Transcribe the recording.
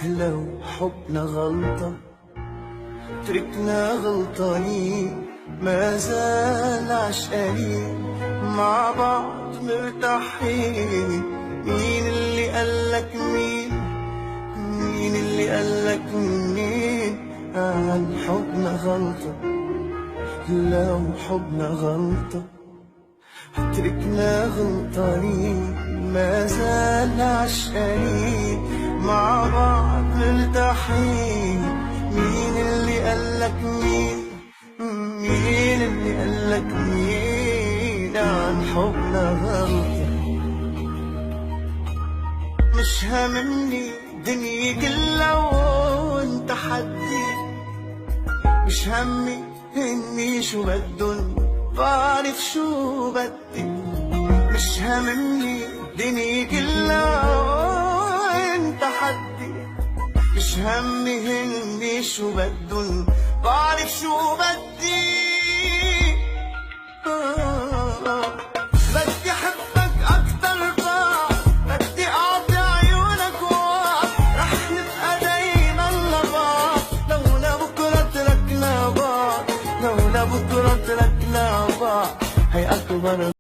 لو حبنا غلطة تركنا غلطانين، ما زال عشقانين مع بعض مرتاحين. مين اللي قالك مين؟ مين اللي قالك مين عن حبنا غلطة؟ لو حبنا غلطة تركنا غلطانين، ما زال عشقانين مع بعض مرتاحين. مين اللي قالك مين؟ مين اللي قالك مين عن حبنا غلطة؟ مش هاممني دنيا كلها وانت حدي، مش همي اني شو بدن بعرف شو بدي. مش هاممني دنيا كلها وانت حدي، مش همي اني شو بدن بعرف شو بدي. بدي احبك اكتر بعد، بدي اعطي عيونك وعد، رح نبقى دايما لبعض لولا بكره تركنا بعض، لولا بكره تركنا بعض. هي اكبر